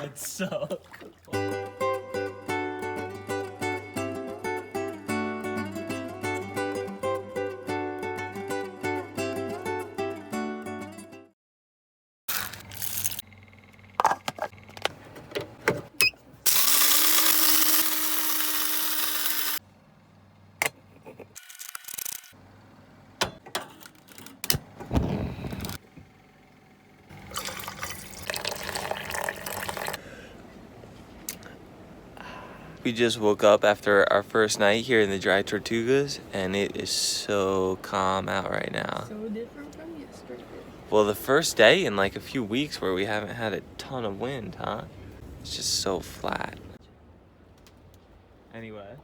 It's so cool. We just woke up after our first night here in the Dry Tortugas, and it is so calm out right now. So different from yesterday. Well, the first day in like a few weeks where we haven't had a ton of wind, huh? It's just so flat. Anyway,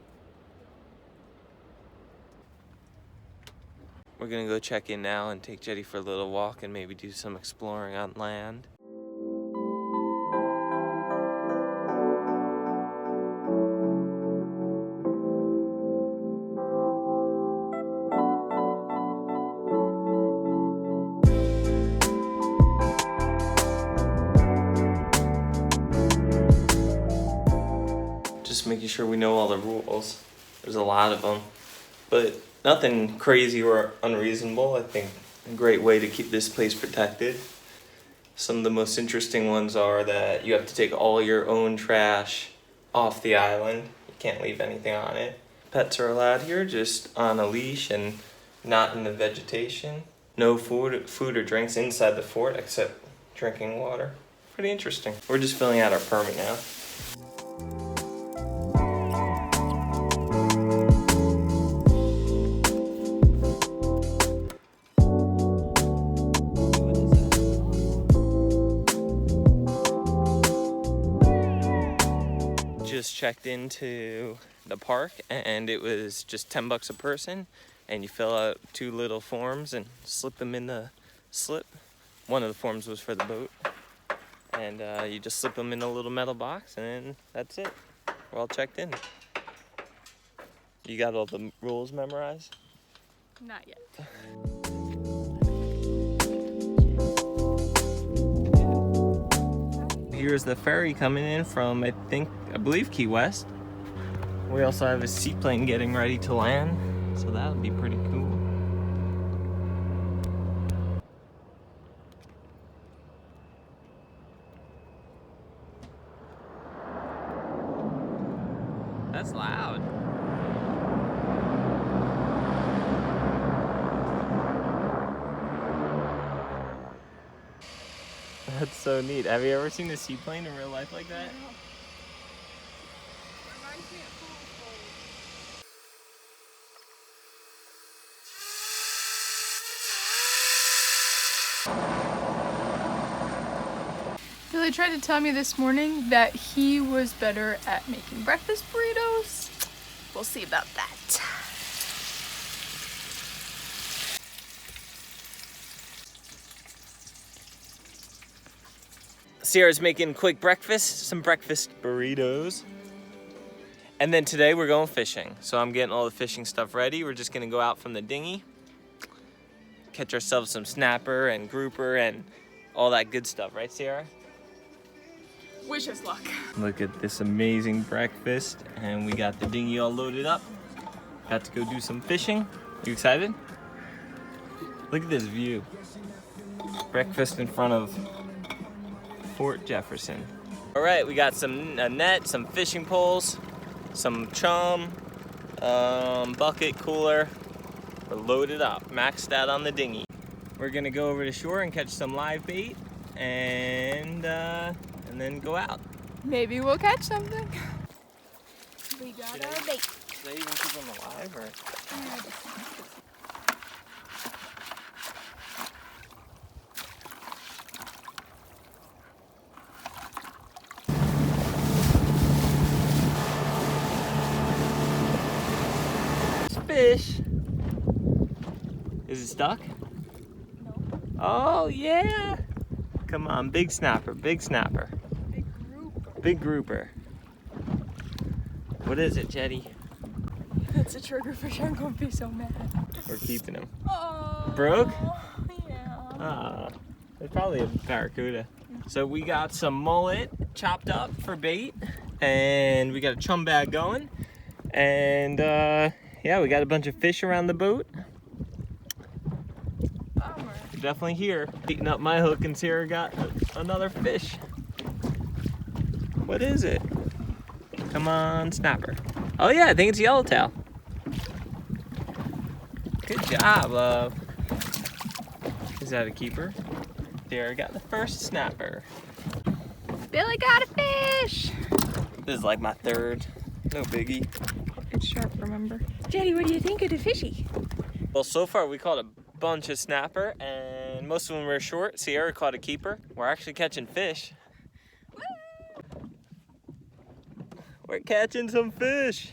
we're gonna go check in now and take Jetty for a little walk and maybe do some exploring on land. Just making sure we know all the rules. There's a lot of them, but nothing crazy or unreasonable. I think a great way to keep this place protected. Some of the most interesting ones are that you have to take all your own trash off the island. You can't leave anything on it. Pets are allowed here, just on a leash and not in the vegetation. No food or drinks inside the fort except drinking water. Pretty interesting. We're just filling out our permit now. Just checked into the park and it was just $10 a person, and you fill out 2 little forms and slip them in the slip. One of the forms was for the boat, and you just slip them in a little metal box, and that's it. We're all checked in. You got all the rules memorized? Not yet. Here's the ferry coming in from, I believe Key West. We also have a seaplane getting ready to land, so that'll be pretty cool. That's loud. That's so neat. Have you ever seen a seaplane in real life like that? Billy tried to tell me this morning that he was better at making breakfast burritos. We'll see about that. Sierra's making quick breakfast, some breakfast burritos. And then today we're going fishing. So I'm getting all the fishing stuff ready. We're just gonna go out from the dinghy, catch ourselves some snapper and grouper and all that good stuff, right, Sierra? Wish us luck. Look at this amazing breakfast, and we got the dinghy all loaded up. Got to go do some fishing. You excited? Look at this view. Breakfast in front of Fort Jefferson. All right, we got some net, some fishing poles, some chum, bucket, cooler. We're loaded up, maxed out on the dinghy. We're gonna go over to shore and catch some live bait, and then go out. Maybe we'll catch something. We got our bait. Should I even keep them alive, or? Fish. Is it stuck? No. Oh yeah. Come on, big snapper, big snapper. Big grouper. Big grouper. What is it, Jetty? It's a trigger fish. I'm gonna be so mad. We're keeping him. Oh. Broke? Yeah. Ah, it's probably a barracuda. No. So we got some mullet chopped up for bait, and we got a chum bag going, and yeah, we got a bunch of fish around the boat. Bummer. Definitely here. Eating up my hook, and Sarah got another fish. What is it? Come on, snapper. Oh yeah, I think it's yellowtail. Good job, love. Is that a keeper? Sarah got the first snapper. Billy got a fish! This is like my third. No biggie. It's sharp, remember? Jetty, what do you think of the fishy? Well, so far we caught a bunch of snapper, and most of them were short. Sierra caught a keeper. We're actually catching fish. Woo! We're catching some fish.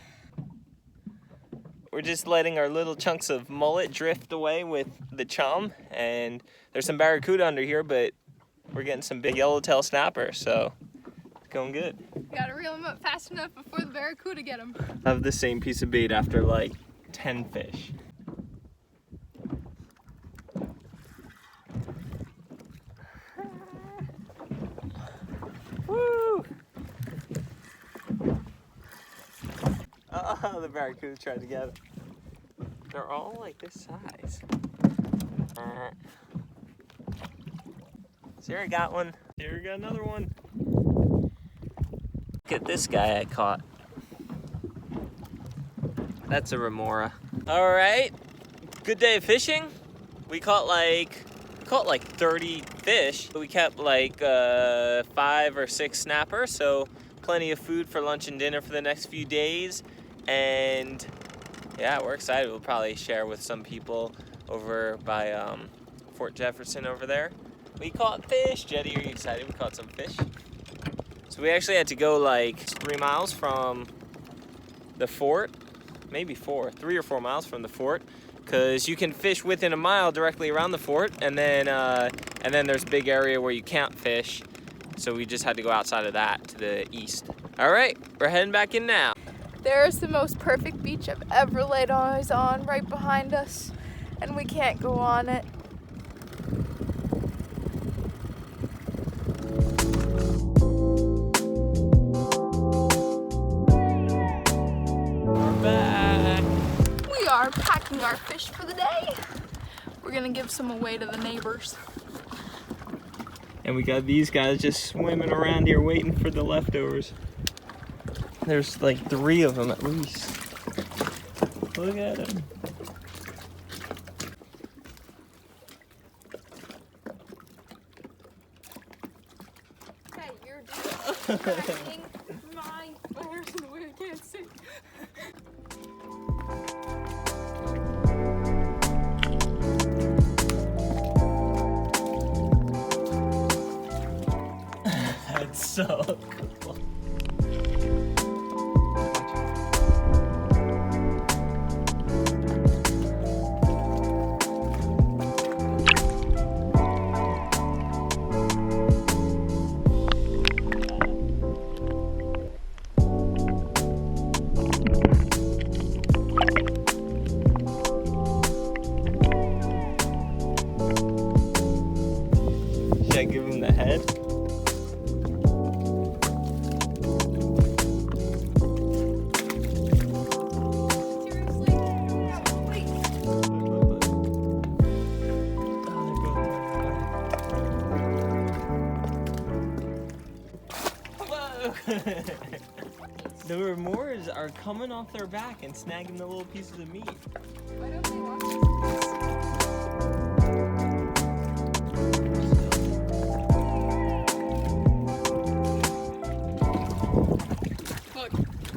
We're just letting our little chunks of mullet drift away with the chum, and there's some barracuda under here, but we're getting some big yellowtail snapper, so it's going good. Gotta reel them up fast enough before the barracuda get them. I have the same piece of bait after like 10 fish. Woo! Oh, the barracuda tried to get it. They're all like this size. Sarah got one. Sarah got another one. Look at this guy I caught. That's a remora. All right, good day of fishing. We caught like 30 fish. We kept like 5 or 6 snappers, so plenty of food for lunch and dinner for the next few days. And yeah, we're excited. We'll probably share with some people over by Fort Jefferson over there. We caught fish. Jetty, are you excited? We caught some fish. So we actually had to go like 3 miles from the fort, maybe 3 or 4 miles from the fort, because you can fish within a mile directly around the fort, and then there's a big area where you can't fish. So we just had to go outside of that to the east. All right, we're heading back in now. There's the most perfect beach I've ever laid eyes on right behind us, and we can't go on it. We're back. We are packing our fish for the day. We're gonna give some away to the neighbors. And we got these guys just swimming around here waiting for the leftovers. There's like 3 of them at least. Look at them. Hey, you're distracting my flares in the way I can't see. That's so cool. Should I give him the head? Seriously? No, wait. Whoa! The remores are coming off their back and snagging the little pieces of meat. Why don't they watch this? Look.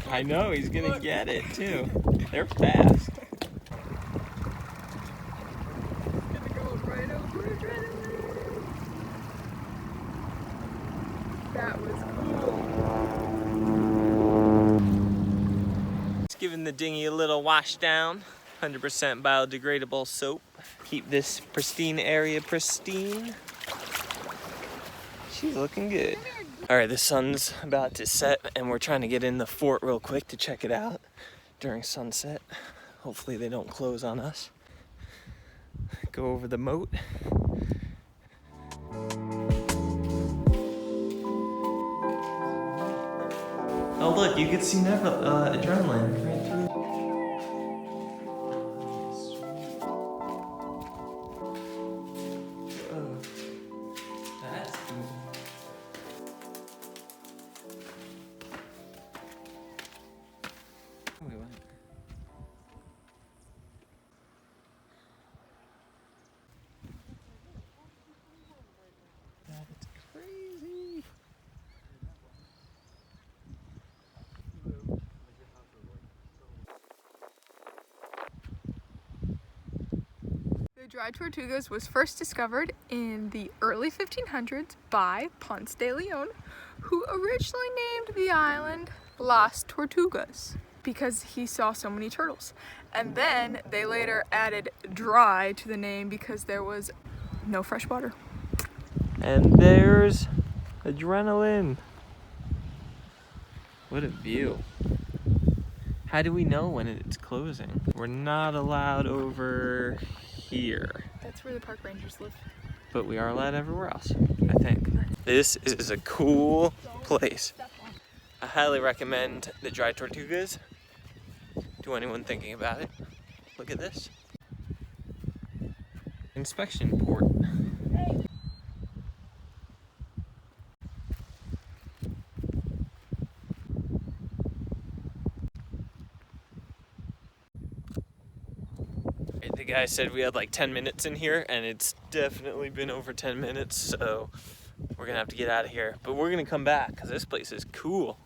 I know, he's gonna get it too. They're fast. Gonna go right over it, right over it. That was cool. Just giving the dinghy a little wash down. 100% biodegradable soap. Keep this pristine area pristine. She's looking good. All right, the sun's about to set and we're trying to get in the fort real quick to check it out during sunset. Hopefully they don't close on us. Go over the moat. Oh look, you can see adrenaline right through. Whoa. That's cool. We went. That's crazy. The dried tortugas was first discovered in the early 1500s by Ponce de Leon, who originally named the island Las Tortugas because he saw so many turtles. And then they later added dry to the name because there was no fresh water. And there's adrenaline. What a view. How do we know when it's closing? We're not allowed over here. That's where the park rangers live. But we are allowed everywhere else, I think. This is a cool place. I highly recommend the dried tortugas to anyone thinking about it. Look at this. Inspection port. The guy said we had like 10 minutes in here, and it's definitely been over 10 minutes, so we're gonna have to get out of here. But we're gonna come back because this place is cool.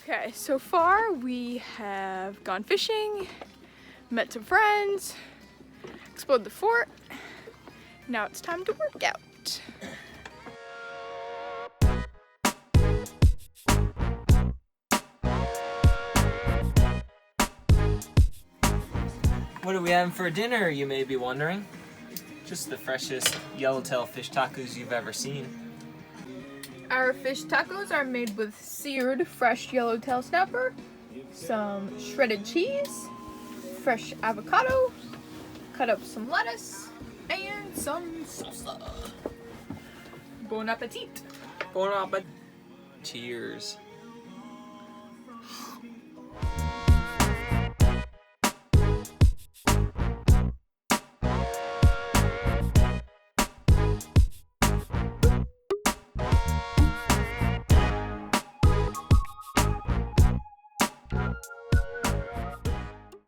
Okay, so far we have gone fishing, met some friends, explored the fort. Now it's time to work out. What are we having for dinner, you may be wondering? Just the freshest yellowtail fish tacos you've ever seen. Our fish tacos are made with seared fresh yellowtail snapper, some shredded cheese, fresh avocado, cut up some lettuce, and some salsa. Bon appetit! Bon appetit. Cheers.